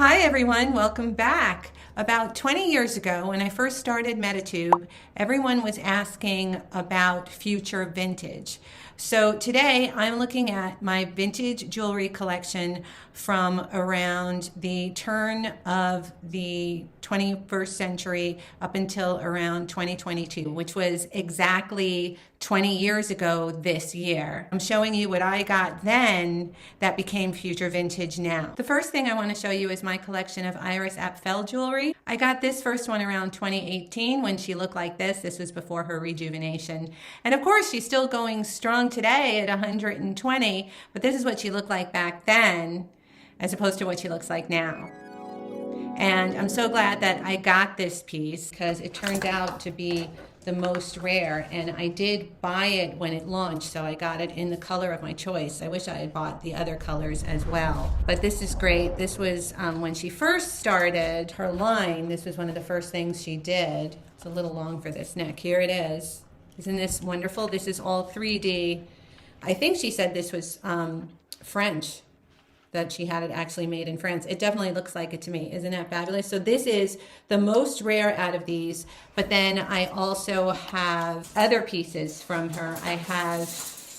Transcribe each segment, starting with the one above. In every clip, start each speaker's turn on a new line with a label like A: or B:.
A: Hi everyone, welcome back. About 20 years ago, when I first started Metatube, everyone was asking about future vintage. So today I'm looking at my vintage jewelry collection from around the turn of the 21st century up until around 2022, which was exactly 20 years ago this year. I'm showing you what I got then that became future vintage now. The first thing I want to show you is my collection of Iris Apfel jewelry. I got this first one around 2018 when she looked like this. This was before her rejuvenation. And of course, she's still going strong today at 120, but this is what she looked like back then as opposed to what she looks like now. And I'm so glad that I got this piece because it turned out to be the most rare, and I did buy it when it launched, so I got it in the color of my choice. I wish I had bought the other colors as well, but this is great. This was when she first started her line. This was one of the first things she did. It's a little long for this neck. Here it is. Isn't this wonderful? This is all 3D. I think she said this was French, that she had it actually made in France. It definitely looks like it to me. Isn't that fabulous? So this is the most rare out of these, but then I also have other pieces from her. I have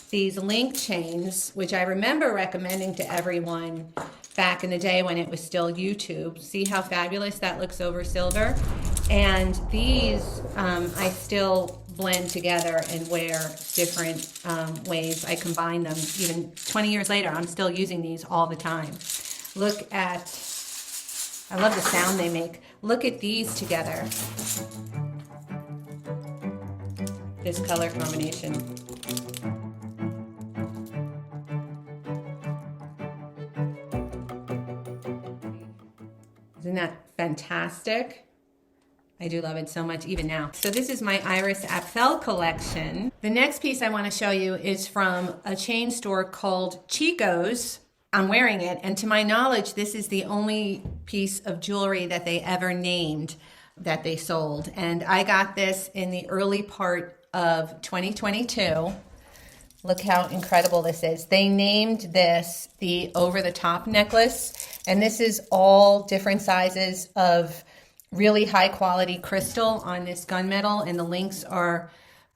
A: these link chains, which I remember recommending to everyone back in the day when it was still YouTube. See how fabulous that looks over silver? And these I still blend together and wear different ways. I combine them. Even 20 years later, I'm still using these all the time. Look at, I love the sound they make. Look at these together. This color combination. Isn't that fantastic? I do love it so much even now. So this is my Iris Apfel collection. The next piece I want to show you is from a chain store called Chicos. I'm wearing it, and to my knowledge, this is the only piece of jewelry that they ever named that they sold. And I got this in the early part of 2022. Look how incredible this is. They named this the over-the-top necklace, and this is all different sizes of really high quality crystal on this gunmetal, and the links are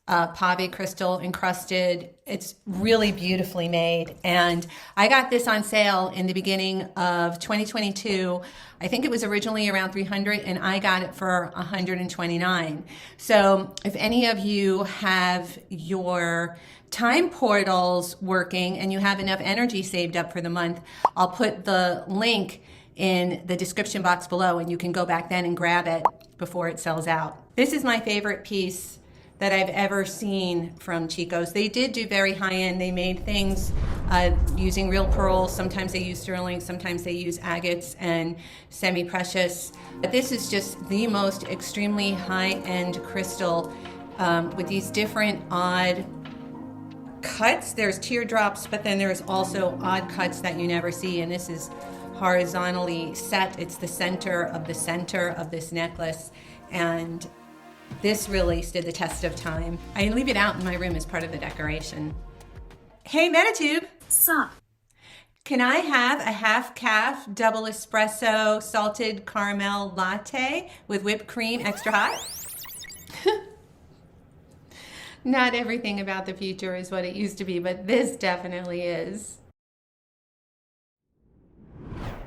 A: pave crystal encrusted. It's really beautifully made, and I got this on sale in the beginning of 2022. I think it was originally around 300, and I got it for 129. So if any of you have your time portals working and you have enough energy saved up for the month, I'll put the link in the description box below, and you can go back then and grab it before it sells out. This is my favorite piece that I've ever seen from Chicos. They did do very high-end. They made things using real pearls. Sometimes they use sterling, sometimes they use agates and semi-precious. But this is just the most extremely high-end crystal with these different odd cuts. There's teardrops, but then there's also odd cuts that you never see, and this is horizontally set. It's the center of this necklace, and this really stood the test of time. I leave it out in my room as part of the decoration. Hey Metatube!
B: Sup?
A: Can I have a half-calf double espresso salted caramel latte with whipped cream extra hot? Not everything about the future is what it used to be, but this definitely is.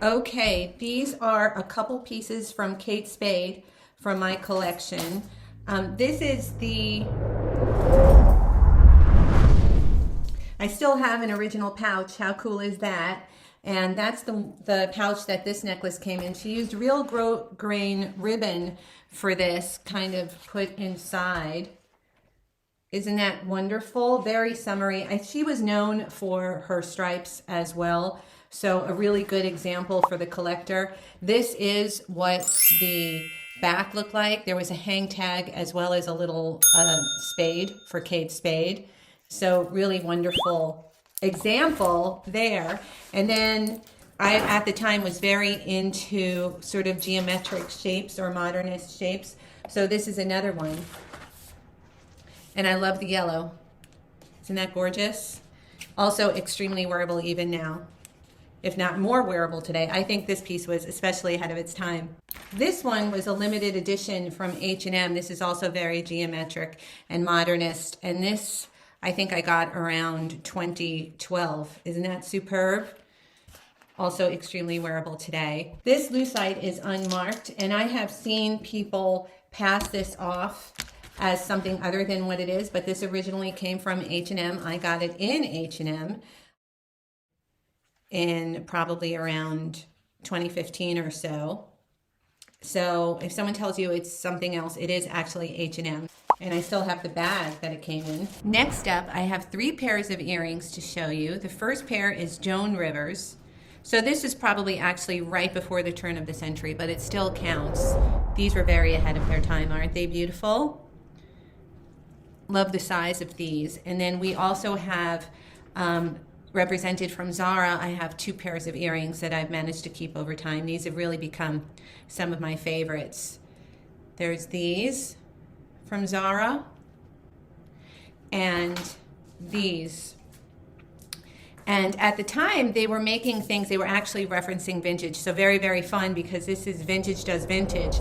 A: Okay, these are a couple pieces from Kate Spade from my collection. This is the, I still have an original pouch. How cool is that? And that's the pouch that this necklace came in. She used real grain ribbon for this, kind of put inside. Isn't that wonderful? Very summery. She was known for her stripes as well. So a really good example for the collector. This is what the back looked like. There was a hang tag as well as a little spade for Kate Spade. So really wonderful example there. And then I, at the time, was very into sort of geometric shapes or modernist shapes. So this is another one. And I love the yellow. Isn't that gorgeous? Also extremely wearable even now. if not more wearable today. I think this piece was especially ahead of its time. This one was a limited edition from H&M. This is also very geometric and modernist. And this, I think I got around 2012. Isn't that superb? Also extremely wearable today. This lucite is unmarked, and I have seen people pass this off as something other than what it is, but this originally came from H&M. I got it in H&M in probably around 2015 or so. So if someone tells you it's something else, it is actually H&M. And I still have the bag that it came in. Next up, I have 3 pairs of earrings to show you. The first pair is Joan Rivers. So this is probably actually right before the turn of the century, but it still counts. These were very ahead of their time, aren't they beautiful? Love the size of these. And then we also have represented from Zara. I have 2 pairs of earrings that I've managed to keep over time. These have really become some of my favorites. There's these from Zara, and these. And at the time, they were making things, they were actually referencing vintage. So very, very fun, because this is Vintage Does Vintage.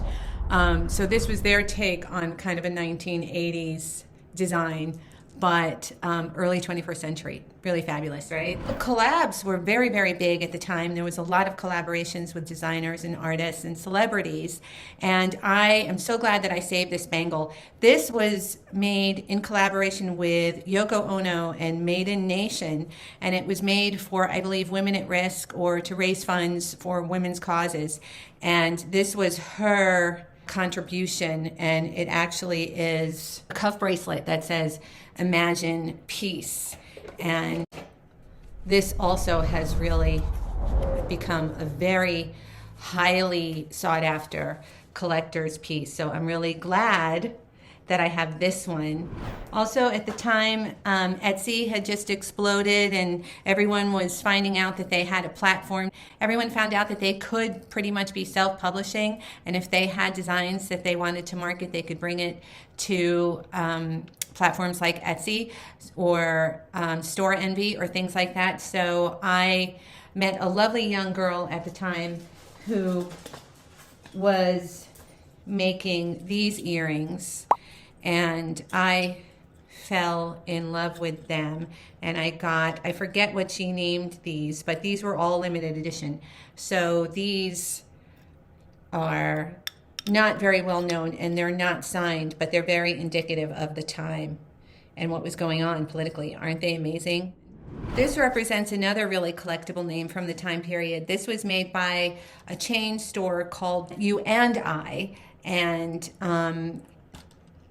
A: So this was their take on kind of a 1980s design, but early 21st century. Really fabulous, right? Collabs were very, very big at the time. There was a lot of collaborations with designers and artists and celebrities. And I am so glad that I saved this bangle. This was made in collaboration with Yoko Ono and Maiden Nation. And it was made for, I believe, Women at Risk, or to raise funds for women's causes. And this was her contribution, and it actually is a cuff bracelet that says Imagine Peace. And this also has really become a very highly sought after collector's piece. So I'm really glad that I have this one. Also at the time, Etsy had just exploded, and everyone was finding out that they had a platform. Everyone found out that they could pretty much be self-publishing, and if they had designs that they wanted to market, they could bring it to platforms like Etsy or Store Envy or things like that. So I met a lovely young girl at the time who was making these earrings, and I fell in love with them. And I forget what she named these, but these were all limited edition. So these are not very well known, and they're not signed, but they're very indicative of the time and what was going on politically. Aren't they amazing? This represents another really collectible name from the time period. This was made by a chain store called You and I, and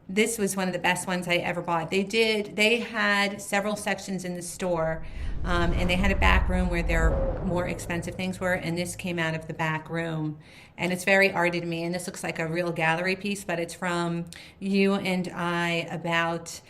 A: this was one of the best ones I ever bought. They had several sections in the store, and they had a back room where their more expensive things were, and this came out of the back room. And it's very arty to me, and this looks like a real gallery piece, but it's from You and I about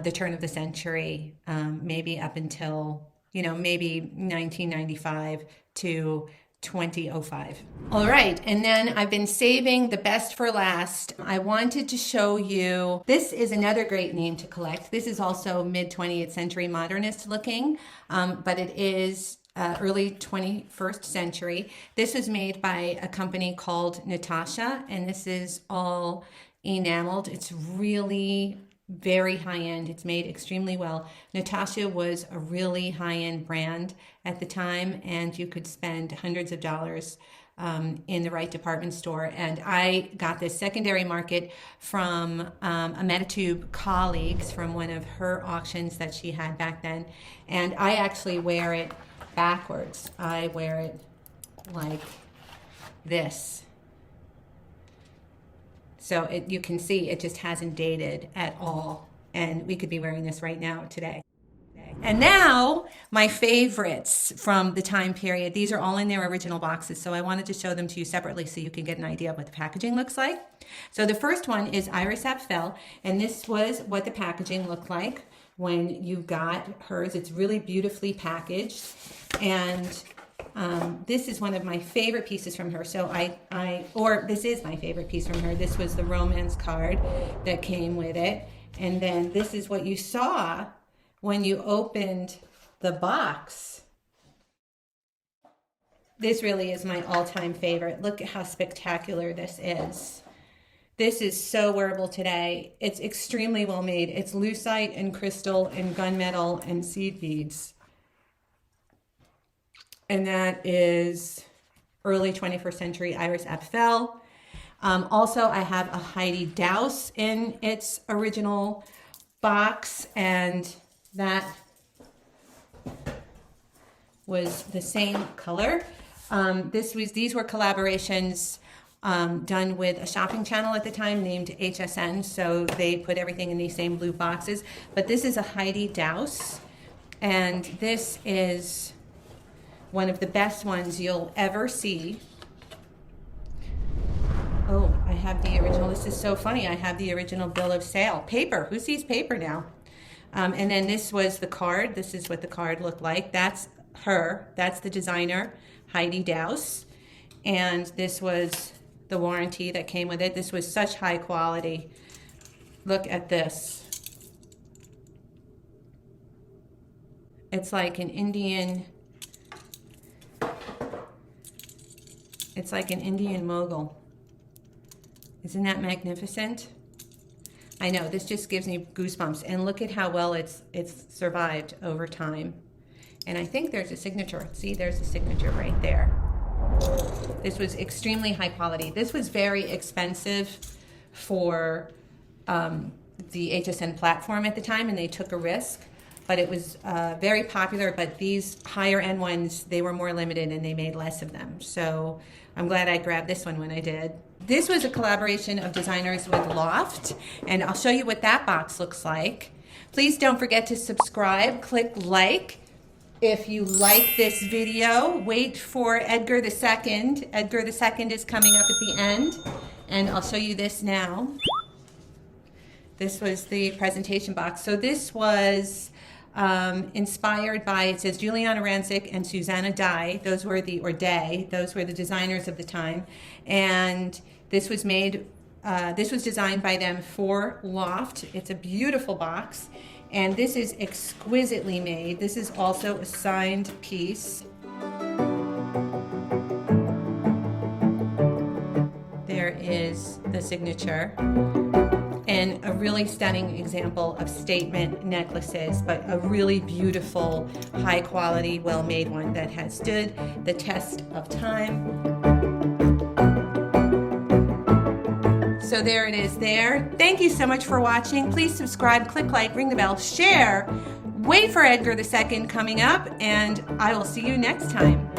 A: the turn of the century, maybe up until, maybe 1995 to 2005. All right, and then I've been saving the best for last. I wanted to show you, this is another great name to collect. This is also mid-20th century modernist looking, but it is early 21st century. This was made by a company called Natasha, and this is all enameled. It's really very high-end. It's made extremely well. Natasha was a really high-end brand at the time, and you could spend hundreds of dollars in the right department store. And I got this secondary market from a Metatube colleagues from one of her auctions that she had back then. And I actually wear it backwards. I wear it like this. So you can see it just hasn't dated at all. And we could be wearing this right now today. And now my favorites from the time period. These are all in their original boxes. So I wanted to show them to you separately so you can get an idea of what the packaging looks like. So the first one is Iris Apfel. And this was what the packaging looked like when you got hers. It's really beautifully packaged. And this is one of my favorite pieces from her. So this is my favorite piece from her. This was the romance card that came with it. And then this is what you saw when you opened the box. This really is my all-time favorite. Look at how spectacular this is. This is so wearable today. It's extremely well made. It's lucite and crystal and gunmetal and seed beads. And that is early 21st century Iris Apfel. Also, I have a Heidi Daus in its original box, and that was the same color. These were collaborations done with a shopping channel at the time named HSN, so they put everything in these same blue boxes. But this is a Heidi Daus, and this is one of the best ones you'll ever see. Oh, I have the original. This is so funny. I have the original bill of sale. Paper. Who sees paper now? And then this was the card. This is what the card looked like. That's her. That's the designer, Heidi Daus. And this was the warranty that came with it. This was such high quality. Look at this. It's like an Indian... It's like an Indian mogul. Isn't that magnificent? I know, this just gives me goosebumps. And look at how well it's survived over time. And I think there's a signature. See, there's a signature right there. This was extremely high quality. This was very expensive for the HSN platform at the time, and they took a risk. But it was very popular, but these higher end ones, they were more limited and they made less of them. So I'm glad I grabbed this one when I did. This was a collaboration of designers with Loft, and I'll show you what that box looks like. Please don't forget to subscribe, click like. If you like this video, wait for Edgar II. Edgar II is coming up at the end, and I'll show you this now. This was the presentation box. So this was inspired by, it says Juliana Rancic and Susanna Day. Those were the designers of the time. And this was made, this was designed by them for Loft. It's a beautiful box. And this is exquisitely made. This is also a signed piece. There is the signature. And a really stunning example of statement necklaces, but a really beautiful, high quality, well-made one that has stood the test of time. So there it is there. Thank you so much for watching. Please subscribe, click like, ring the bell, share. Wait for Edgar II coming up, and I will see you next time.